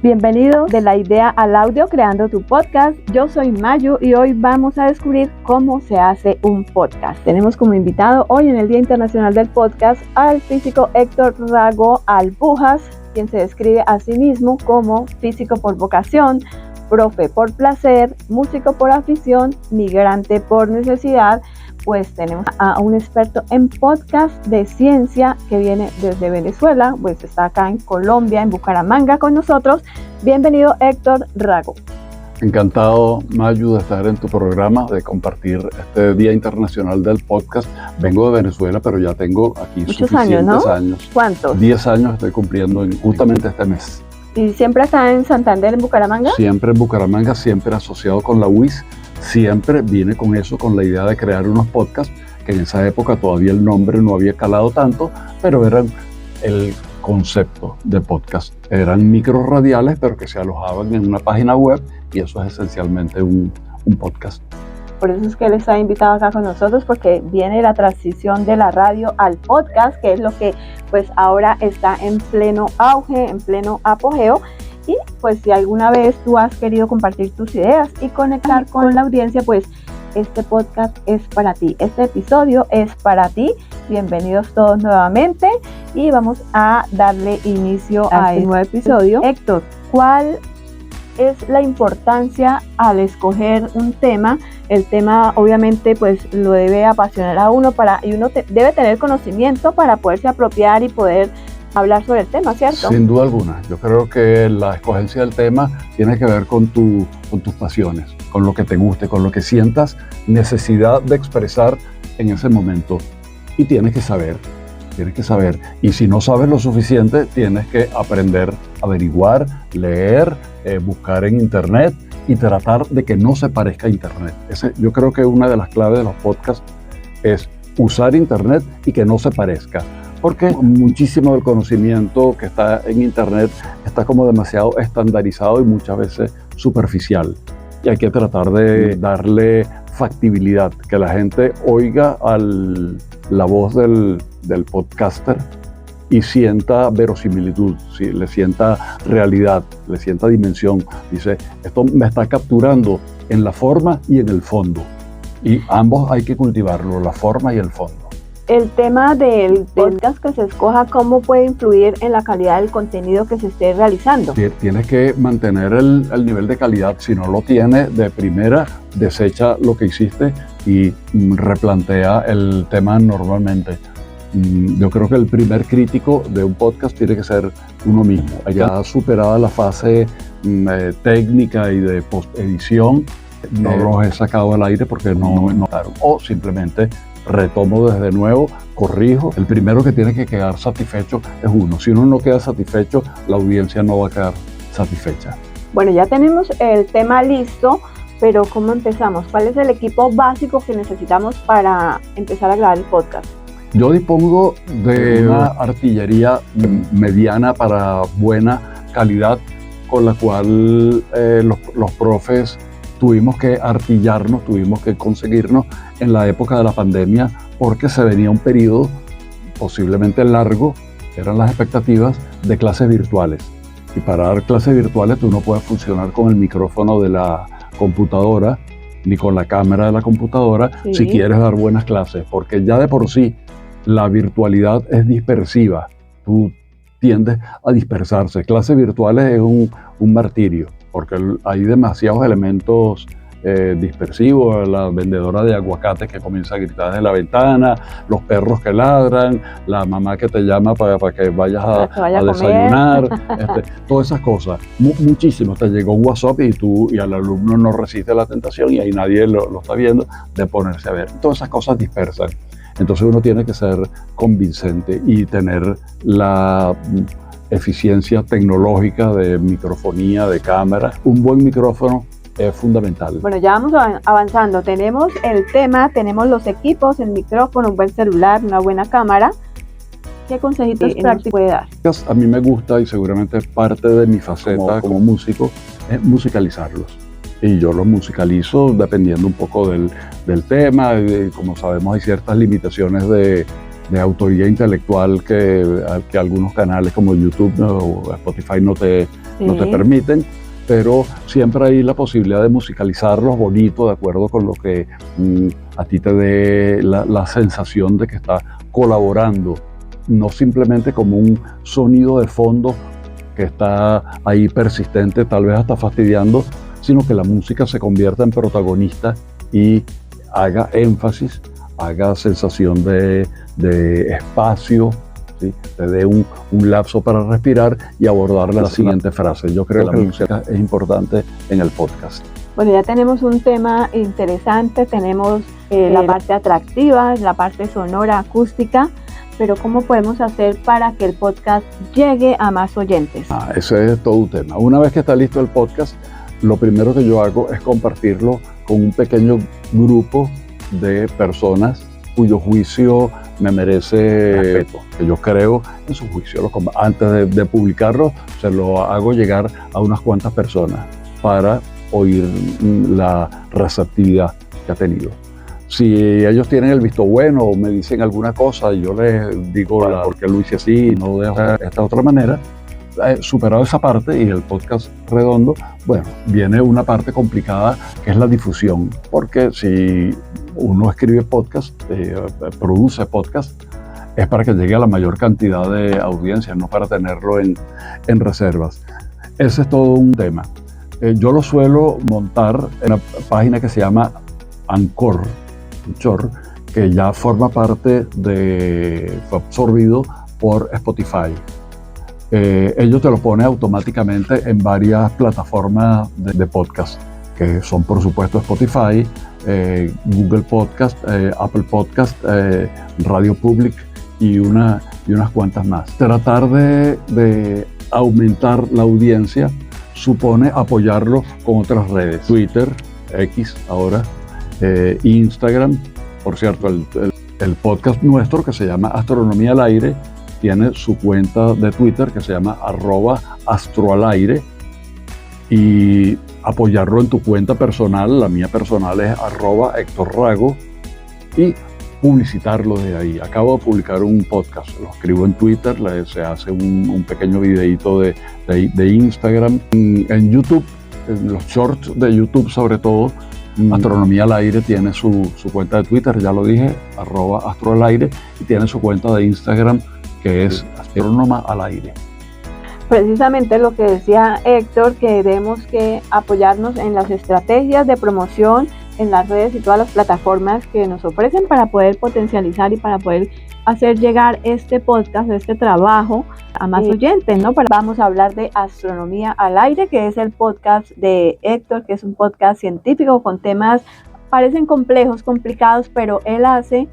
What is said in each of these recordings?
Bienvenido de la idea al audio creando tu podcast. Yo soy Mayu y hoy vamos a descubrir cómo se hace un podcast. Tenemos como invitado hoy en el Día Internacional del Podcast al físico Héctor Rago Alpujas, quien se describe a sí mismo como físico por vocación, profe por placer, músico por afición, migrante por necesidad. Pues tenemos a un experto en podcast de ciencia que viene desde Venezuela, pues está acá en Colombia, en Bucaramanga con nosotros. Bienvenido, Héctor Rago. Encantado, Mayu, de estar en tu programa, de compartir este Día Internacional del Podcast. Vengo de Venezuela, pero ya tengo aquí muchos suficientes años. ¿Cuántos? 10 años estoy cumpliendo justamente este mes. ¿Y siempre está en Santander, en Bucaramanga? Siempre en Bucaramanga, siempre asociado con la UIS. Siempre vine con eso, con la idea de crear unos podcasts, que en esa época todavía el nombre no había calado tanto, pero eran el concepto de podcast. Eran micros radiales, pero que se alojaban en una página web, y eso es esencialmente un podcast. Por eso es que él está invitado acá con nosotros, porque viene la transición de la radio al podcast, que es lo que pues ahora está en pleno auge, en pleno apogeo. Y pues si alguna vez tú has querido compartir tus ideas y conectar con la audiencia, pues este podcast es para ti, este episodio es para ti. Bienvenidos todos nuevamente y vamos a darle inicio a este nuevo episodio. Héctor, ¿cuál es la importancia al escoger un tema? El tema obviamente pues lo debe apasionar a uno y uno debe tener conocimiento para poderse apropiar y poder hablar sobre el tema, ¿cierto? Sin duda alguna. Yo creo que la escogencia del tema tiene que ver con tus pasiones, con lo que te guste, con lo que sientas necesidad de expresar en ese momento. Y tienes que saber. Y si no sabes lo suficiente, tienes que aprender, averiguar, leer, buscar en internet y tratar de que no se parezca a internet. Yo creo que una de las claves de los podcasts es usar internet y que no se parezca. Porque muchísimo del conocimiento que está en internet está como demasiado estandarizado y muchas veces superficial. Y hay que tratar de darle factibilidad, que la gente oiga la voz del podcaster y sienta verosimilitud, ¿sí? Le sienta realidad, le sienta dimensión. Dice, esto me está capturando en la forma y en el fondo. Y ambos hay que cultivarlo, la forma y el fondo. El tema del podcast que se escoja, ¿cómo puede influir en la calidad del contenido que se esté realizando? Tienes que mantener el nivel de calidad. Si no lo tienes, de primera, desecha lo que hiciste y replantea el tema normalmente. Yo creo que el primer crítico de un podcast tiene que ser uno mismo. Ya superada la fase técnica y de post-edición, no los he sacado al aire porque no notaron. O simplemente retomo desde nuevo, corrijo. El primero que tiene que quedar satisfecho es uno. Si uno no queda satisfecho, la audiencia no va a quedar satisfecha. Bueno, ya tenemos el tema listo, pero ¿cómo empezamos? ¿Cuál es el equipo básico que necesitamos para empezar a grabar el podcast? Yo dispongo de una artillería mediana para buena calidad, con la cual los profes tuvimos que artillarnos, tuvimos que conseguirnos en la época de la pandemia, porque se venía un periodo posiblemente largo, eran las expectativas de clases virtuales. Y para dar clases virtuales tú no puedes funcionar con el micrófono de la computadora, ni con la cámara de la computadora, sí, si quieres dar buenas clases, porque ya de por sí la virtualidad es dispersiva. Tú tiendes a dispersarse. Clases virtuales es un martirio, porque hay demasiados elementos dispersivos, la vendedora de aguacates que comienza a gritar desde la ventana, los perros que ladran, la mamá que te llama para que vayas a desayunar, todas esas cosas, muchísimo. Te llegó un WhatsApp y al alumno no resiste la tentación, y ahí nadie lo está viendo, de ponerse a ver. Todas esas cosas dispersan. Entonces uno tiene que ser convincente y tener la eficiencia tecnológica de microfonía, de cámara. Un buen micrófono es fundamental. Bueno, ya vamos avanzando. Tenemos el tema, tenemos los equipos, el micrófono, un buen celular, una buena cámara. ¿Qué consejitos prácticos puede dar? A mí me gusta, y seguramente es parte de mi faceta como músico, es musicalizarlos. Y yo los musicalizo dependiendo un poco del tema. Y como sabemos, hay ciertas limitaciones de autoría intelectual que algunos canales como YouTube o Spotify no te no te permiten, pero siempre hay la posibilidad de musicalizarlos bonito, de acuerdo con lo que a ti te dé la sensación de que está colaborando, no simplemente como un sonido de fondo que está ahí persistente, tal vez hasta fastidiando, sino que la música se convierta en protagonista y haga énfasis, haga sensación de espacio, ¿sí? Te dé un lapso para respirar y abordar la siguiente frase. Yo creo que la música es importante en el podcast. Bueno, ya tenemos un tema interesante, tenemos la parte atractiva, la parte sonora, acústica, pero ¿cómo podemos hacer para que el podcast llegue a más oyentes? Ese es todo un tema. Una vez que está listo el podcast, lo primero que yo hago es compartirlo con un pequeño grupo de personas cuyo juicio me merece respeto, que yo creo en su juicio. Antes de publicarlo, se lo hago llegar a unas cuantas personas para oír la receptividad que ha tenido. Si ellos tienen el visto bueno o me dicen alguna cosa, yo les digo por qué lo hice así y no de esta otra manera. Superado esa parte y el podcast redondo, bueno, viene una parte complicada que es la difusión, porque si uno escribe podcast, produce podcast, es para que llegue a la mayor cantidad de audiencia, no para tenerlo en reservas. Ese es todo un tema. Yo lo suelo montar en una página que se llama Anchor, que ya forma parte fue absorbido por Spotify. Ellos te lo ponen automáticamente en varias plataformas de podcast, que son por supuesto Spotify, Google Podcast, Apple Podcast, Radio Public y unas cuantas más. Tratar de aumentar la audiencia supone apoyarlo con otras redes, Twitter, X ahora, Instagram. Por cierto, el podcast nuestro, que se llama Astronomía al Aire, tiene su cuenta de Twitter que se llama @astroalaire, y apoyarlo en tu cuenta personal. La mía personal es @HéctorRago, y publicitarlo desde ahí. Acabo de publicar un podcast, lo escribo en Twitter, se hace un pequeño videíto de Instagram, en YouTube, en los shorts de YouTube sobre todo. Astronomía al Aire tiene su cuenta de Twitter, ya lo dije, @astroalaire, y tiene su cuenta de Instagram, que es Astrónoma al Aire. Precisamente lo que decía Héctor, que debemos que apoyarnos en las estrategias de promoción en las redes y todas las plataformas que nos ofrecen para poder potencializar y para poder hacer llegar este podcast, este trabajo a más oyentes, ¿no? Vamos a hablar de Astronomía al Aire, que es el podcast de Héctor, que es un podcast científico con temas, parecen complejos, complicados, pero él hace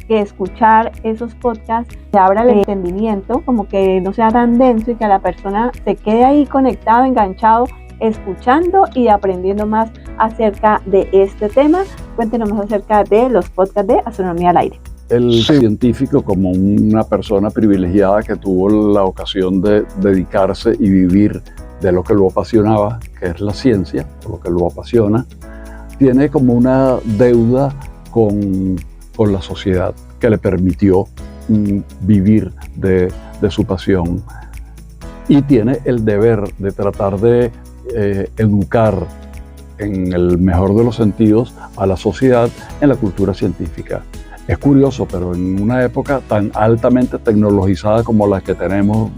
que escuchar esos podcasts se abra el entendimiento, como que no sea tan denso y que la persona se quede ahí conectado, enganchado, escuchando y aprendiendo más acerca de este tema. Cuéntenos más acerca de los podcasts de Astronomía al Aire. El científico, como una persona privilegiada que tuvo la ocasión de dedicarse y vivir de lo que lo apasionaba, que es la ciencia, lo que lo apasiona, tiene como una deuda con la sociedad que le permitió vivir de su pasión, y tiene el deber de tratar de educar en el mejor de los sentidos a la sociedad en la cultura científica. Es curioso, pero en una época tan altamente tecnologizada como la que tenemos,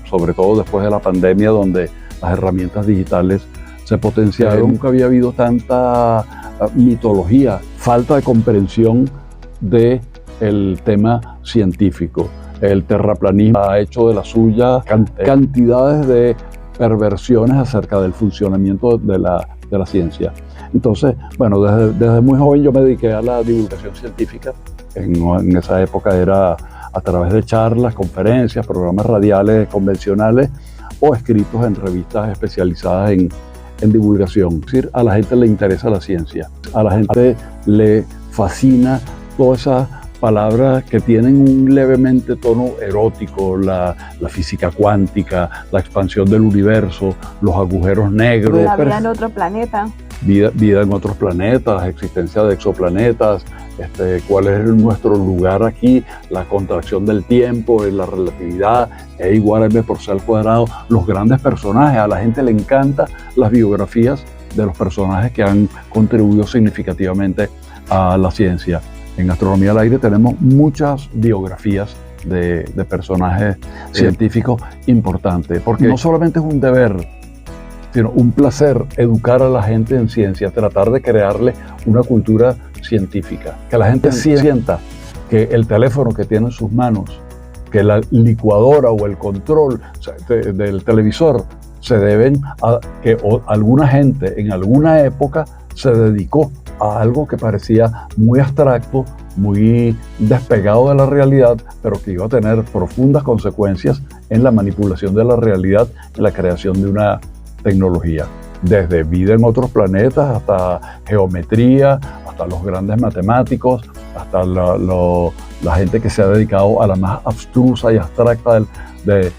sobre todo después de la pandemia, donde las herramientas digitales se potenciaron, nunca había habido tanta mitología, falta de comprensión del tema científico. El terraplanismo ha hecho de la suya cantidades de perversiones acerca del funcionamiento de la ciencia. Entonces, bueno, desde muy joven yo me dediqué a la divulgación científica. En esa época era a través de charlas, conferencias, programas radiales convencionales o escritos en revistas especializadas en divulgación. Es decir, a la gente le interesa la ciencia, a la gente le fascina todas esas palabras que tienen un levemente tono erótico, la física cuántica, la expansión del universo, los agujeros negros. La vida en otro planeta. Vida en otros planetas, existencia de exoplanetas, cuál es nuestro lugar aquí, la contracción del tiempo, la relatividad, E igual a M por C al cuadrado, los grandes personajes. A la gente le encantan las biografías de los personajes que han contribuido significativamente a la ciencia. En Astronomía al Aire tenemos muchas biografías de personajes científicos importantes, porque no solamente es un deber, sino un placer educar a la gente en ciencia, tratar de crearle una cultura científica, que la gente sienta que el teléfono que tiene en sus manos, que la licuadora o el control del televisor se deben a que alguna gente en alguna época se dedicó a algo que parecía muy abstracto, muy despegado de la realidad, pero que iba a tener profundas consecuencias en la manipulación de la realidad, en la creación de una tecnología. Desde vida en otros planetas, hasta geometría, hasta los grandes matemáticos, hasta la gente que se ha dedicado a la más abstrusa y abstracta de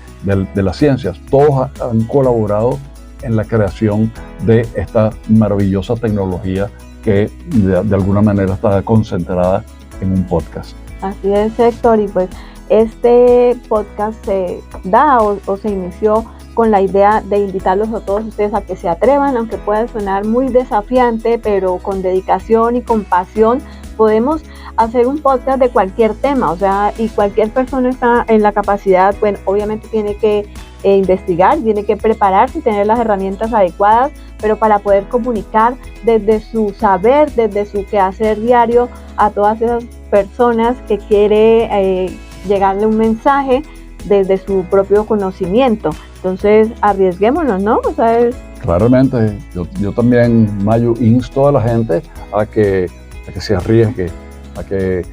las ciencias. Todos han colaborado en la creación de esta maravillosa tecnología que de alguna manera está concentrada en un podcast. Así es, Héctor, y pues este podcast se da o se inició con la idea de invitarlos a todos ustedes a que se atrevan, aunque pueda sonar muy desafiante, pero con dedicación y con pasión podemos hacer un podcast de cualquier tema, o sea, y cualquier persona está en la capacidad, bueno, obviamente tiene que investigar, tiene que prepararse y tener las herramientas adecuadas, pero para poder comunicar desde su saber, desde su quehacer diario a todas esas personas que quiere llegarle un mensaje desde su propio conocimiento. Entonces, arriesguémonos, ¿no? O sea, Claramente, yo también, Mayu, insto a la gente a que se arriesgue, a que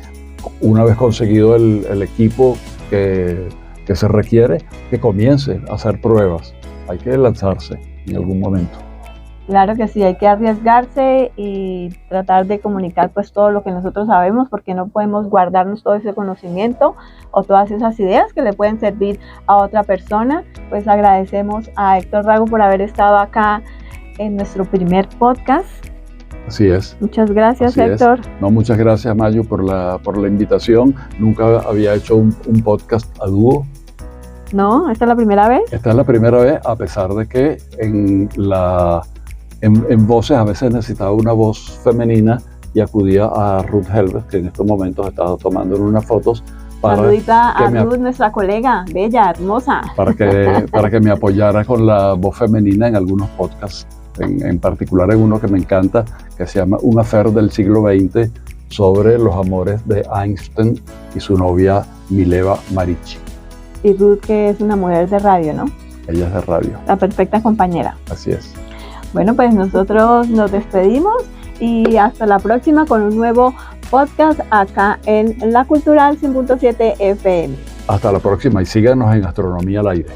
una vez conseguido el equipo que se requiere, que comience a hacer pruebas. Hay que lanzarse en algún momento. Claro que sí, hay que arriesgarse y tratar de comunicar pues todo lo que nosotros sabemos, porque no podemos guardarnos todo ese conocimiento o todas esas ideas que le pueden servir a otra persona. Pues agradecemos a Héctor Rago por haber estado acá en nuestro primer podcast. Así es. Muchas gracias, Así Héctor. No, muchas gracias, Mayu, por la invitación. Nunca había hecho un podcast a dúo. ¿No? ¿Esta es la primera vez? Esta es la primera vez, a pesar de que en voces a veces necesitaba una voz femenina y acudía a Ruth Helves, que en estos momentos estaba tomando unas fotos. Saludita a Ruth, nuestra colega, bella, hermosa. Para que me apoyara con la voz femenina en algunos podcasts, en particular en uno que me encanta, que se llama Un affair del siglo XX, sobre los amores de Einstein y su novia Mileva Marici. Y Ruth, que es una mujer de radio, ¿no? Ella es de radio. La perfecta compañera. Así es. Bueno, pues nosotros nos despedimos y hasta la próxima con un nuevo podcast acá en La Cultural 100.7 FM. Hasta la próxima y síganos en Astronomía al Aire.